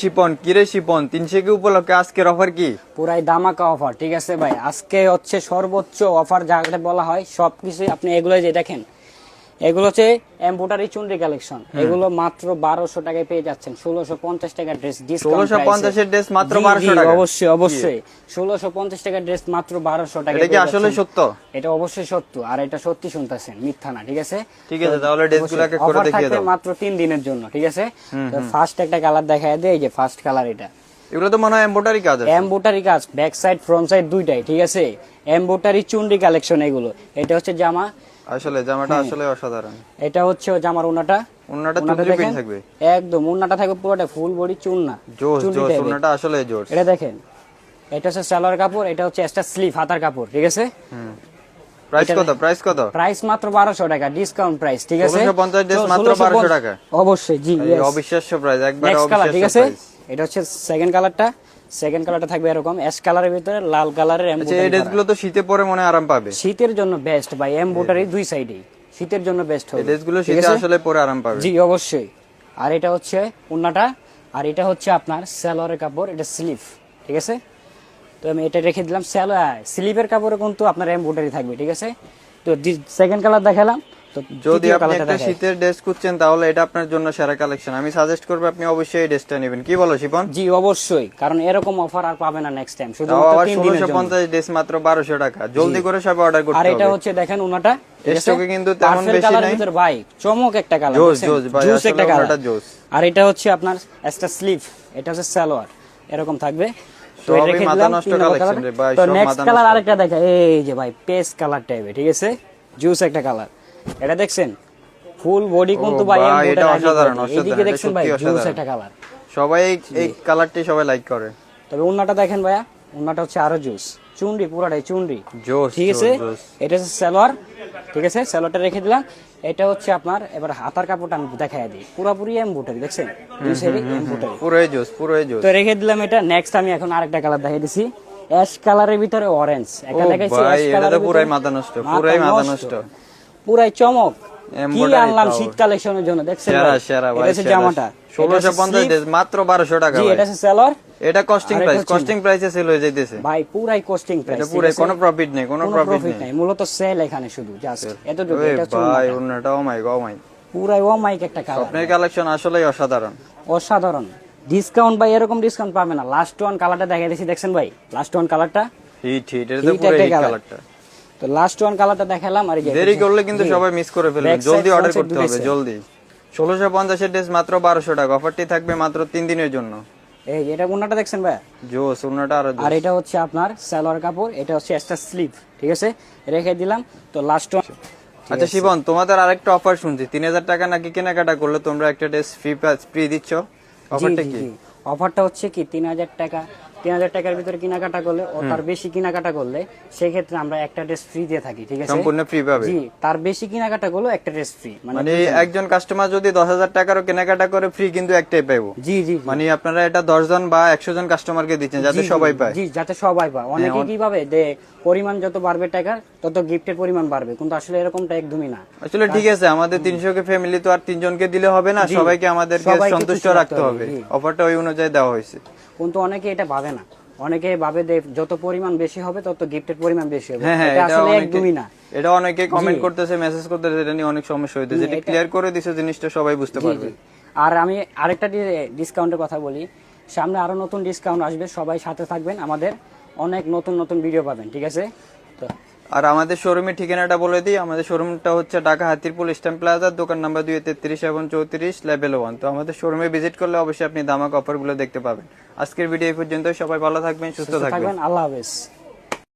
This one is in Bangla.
শিপন কিরে শিপন 300 কি উপলক্ষে আজকের অফার কি? পুরাই দামাকা অফার, ঠিক আছে ভাই। আজকে হচ্ছে সর্বোচ্চ অফার যাকে বলা হয় সবকিছু আপনি এগুলো যে দেখেন, এগুলো হচ্ছে এমব্রয়ডারি চুনরি কালেকশন। এগুলো মাত্র 1200 টাকায় পেয়ে যাচ্ছেন। 1650 টাকা ড্রেস ডিসকাউন্ট। 1650 এর ড্রেস মাত্র 1200 টাকা। অবশ্যই অবশ্যই 1650 টাকা ড্রেস মাত্র 1200 টাকা। এটা কি আসলে সত্য? এটা অবশ্যই সত্য, আর এটা সত্যি শুনতেছেন, মিথ্যা না, ঠিক আছে? ঠিক আছে, তাহলে ড্রেসগুলোকে করে দেখিয়ে দাও। মাত্র 3 দিনের জন্য, ঠিক আছে? তো ফার্স্ট একটা কালার দেখায় দেই, এই যে ফার্স্ট কালার। এটা এগুলো তো মনে হয় এমব্রয়ডারি কাজ আছে। এমব্রয়ডারি কাজ, ব্যাক সাইড ফ্রন্ট সাইড দুইটাই, ঠিক আছে? এমব্রয়ডারি চুনরি কালেকশন এগুলো। এটা হচ্ছে জামা, আসলে জামাটা আসলে অসাধারণ। এটা হচ্ছে জামার ওন্নাটা চুনরি প্রিন্ট থাকবে একদম। ওন্নাটা থাকবে পুরোটা ফুল বডি চুন্না, জোস জোস। ওন্নাটা আসলে জোস। এটা দেখেন, এটা হচ্ছে সালোয়ার কাপড়, এটা হচ্ছে এক্সট্রা স্লিভ হাতার কাপড়, ঠিক আছে? প্রাইস কত? প্রাইস মাত্র 1200 টাকা ডিসকাউন্ট প্রাইস, ঠিক আছে? 1650 ড্রেস মাত্র 1200 টাকা। অবশ্যই, জি, অবিশ্বাস্য প্রাইস, একবার অবিশ্বাস্য, ঠিক অবিশ্বাস্য আছে? এটা হচ্ছে সেকেন্ড কালারটা। সেকেন্ড কালারটা থাকবে এরকম অ্যাশ কালারের ভিতরে লাল কালারের এমব্রয়ডারি। এই ড্রেসগুলো তো শীতে পরে মনে আরাম পাবে। শীতের জন্য বেস্ট ভাই, এমব্রয়ডারি দুই সাইডেই শীতের জন্য বেস্ট হবে। এই ড্রেসগুলো শীতে আসলে পরে আরাম পাবে। জি অবশ্যই। আর এটা হচ্ছে ওন্নাটা, আর এটা হচ্ছে আপনার সালোয়ারের কাপড়, এটা স্লিভ, ঠিক আছে? তো আমি এটা রেখে দিলাম। স্লিভের কাপড়ে কিন্তু আপনার এমব্রয়ডারি থাকবে, ঠিক আছে? তো সেকেন্ড কালার দেখালাম। তো যদি আপনি একটা শীতের ড্রেস খুঁজছেন তাহলে এটা আপনার জন্য সেরা কালেকশন। আমি সাজেস্ট করব আপনি অবশ্যই এই ড্রেসটা নেবেন। কি বলো শিপন? জি অবশ্যই, কারণ এরকম অফার আর পাবে না নেক্সট টাইম। শুধু 1650 ড্রেস মাত্র 1200 টাকা। জলদি করে সব অর্ডার করতে হবে। আর এটা হচ্ছে দেখেন ওনাটা, স্টকে কিন্তু তেমন বেশি নাই। ভাই চমক একটা কালার, জোস ভাই, জোস একটা কালার। জোস। আর এটা হচ্ছে আপনার এক্সট্রা স্লিভ, এটা হচ্ছে সালোয়ার, এরকম থাকবে। তো সবই রেখে মাথা দিলাম নষ্ট কালেকশন রে ভাই, তো সব নেক্সট মাথা কালার নষ্ট। আরেকটা দেখা, এই যে ভাই পেস্ট কালার টাইপের, ঠিক আছে? জুস একটা কালার। এটা দেখছেন ফুল বডি কিন্তু ভাই এটা অসাধারণ, এদিকে দেখছেন ভাই জুস একটা কালার। সবাই এই কালারটি সবাই লাইক করে। তবে ওন্নাটা দেখেন ভাইয়া, ওন্নাটা হচ্ছে আরো জুস, চুনরি পুরাটাই চুনরি, জোস, ঠিক আছে? এটা হচ্ছে সালোয়ার, ঠিক আছে? সালোয়ারটা রেখে দিলাম। এটা হচ্ছে আপনার এবার হাতার কাপড়টা আমি দেখাই দিই, পুরোপুরি এমব্রয়ডারি, দেখছেন? দুই সাইডে এমব্রয়ডারি, পুরোই জোস, পুরোই জোস। তো রেখে দিলাম এটা। নেক্সট আমি এখন আরেকটা কালার দেখাই দিছি, অ্যাশ কালারের ভিতরে অরেঞ্জ। একটা দেখাইছি ভাই, অ্যাশ এটা কালারের তো পুরাই মাথা নষ্ট, পুরাই মাথা নষ্ট, পুরাই চমক। কি এমব্রয়ডারি আনলাম পাওয়ার। শীত কালেকশনের জন্য, দেখছেন? সেরা সেরা ভাই, এটা হচ্ছে জামাটা 1650 ড্রেস মাত্র 1200 টাকা জি, ভাই। এটা হচ্ছে সালোয়ার। এটা কস্টিং প্রাইসে সেল হয়ে যাইতেছে ভাই, পুরাই কস্টিং প্রাইস, এটা পুরাই কোনো প্রফিট নেই, কোনো প্রফিট নেই। মূলত সেল এখানে শুধু জাস্ট এতটুকু। এটা হচ্ছে ভাই ওন্নাটা, ও মাই গড, ও মাই, পুরাই ও মাইক একটা কালার। আপনার কালেকশন আসলেই অসাধারণ, অসাধারণ ডিসকাউন্ট ভাই, এরকম ডিসকাউন্ট পাবে না। লাস্ট ওয়ান কালারটা দেখাই দিয়েছি, দেখছেন ভাই? লাস্ট ওয়ান কালারটা হিট হিট, এটা তো পুরো হিট কালারটা। তো লাস্ট ওয়ান কালারটা দেখালাম। আর দেরি করলে কিন্তু সবাই মিস করে ফেলবে, জলদি অর্ডার করতে হবে, জলদি। 1650 এর ড্রেস মাত্র 1200 টাকা। অফারটি থাকবে মাত্র 3 দিনের জন্য। এই এটা ওন্নাটা দেখছেন ভাই? জোস, ওন্নাটা আরো জোস। আর এটা হচ্ছে আপনার সালোয়ার কাপড়, এটা হচ্ছে এক্সট্রা স্লিভ, ঠিক আছে? রেখে দিলাম। তো লাস্ট ওয়ান। আচ্ছা শিবন, তোমাদের আরেকটা অফার শুনছি, 3000 টাকা নাকি কেনাকাটা করলে তোমরা একটা ড্রেস ফ্রি দিচ্ছ। অফারটা কি? অফারটা হচ্ছে কি 3000 টাকা, 3000 টাকার ভিতরে কেনাকাটা করলে ও তার বেশি কেনাকাটা করলে সেই ক্ষেত্রে আমরা একটা ড্রেস ফ্রি দিয়ে থাকি, ঠিক আছে? সম্পূর্ণ ফ্রি পাবে। জি, তার বেশি কেনাকাটা করলে একটা ড্রেস ফ্রি। মানে একজন কাস্টমার যদি 10000 টাকারও কেনাকাটা করে ফ্রি কিন্তু একটাই পাবো। জি জি, মানে আপনারা এটা 10 জন বা 100 জন কাস্টমারকে দিচ্ছেন যাতে সবাই পায়। জি, যাতে সবাই পায়। অনেকে কি ভাবে যে পরিমাণ যত বাড়বে টাকার তত গিফটের পরিমাণ বাড়বে, কিন্তু আসলে এরকমটা একদমই না। আসলে ঠিক আছে, আমাদের 300 কে ফ্যামিলি তো আর 3 জনকে দিলে হবে না, সবাইকে আমাদেরকে সন্তুষ্ট রাখতে হবে। অফারটা ওই অনুযায়ী দেওয়া হয়েছে। কিন্তু অনেকে এটা ভাবে না, অনেকে ভাবে যে যত পরিমাণ বেশি হবে তত গিফটের পরিমাণ বেশি হবে। এটা আসলে একদমই না। এটা অনেকে কমেন্ট করতেছে, মেসেজ করতেছে, এটা নিয়ে অনেক সমস্যা হইতেছে। এটা ক্লিয়ার করে দিছে, জিনিসটা সবাই বুঝতে পারবে। আর আমি আরেকটা ডিসকাউন্টের কথা বলি, সামনে আরো নতুন ডিসকাউন্ট আসবে, সবাই সাথে থাকবেন, আমাদের অনেক নতুন নতুন ভিডিও পাবেন, ঠিক আছে? তো আর আমাদের শোরুমের ঠিকানাটা বলে দিই, আমাদের শোরুমটা হচ্ছে ঢাকা হাতিরপুল স্ট্যাম্প প্লাজা, দোকান নাম্বার 233 এবং 34 লেভেল 1। তো আমাদের শোরুমে ভিজিট করলে অবশ্যই আপনি দামাক অফারগুলো দেখতে পাবেন। আজকের ভিডিও এই পর্যন্ত। সবাই ভালো থাকবেন, সুস্থ থাকবেন। আল্লাহ হাফেজ।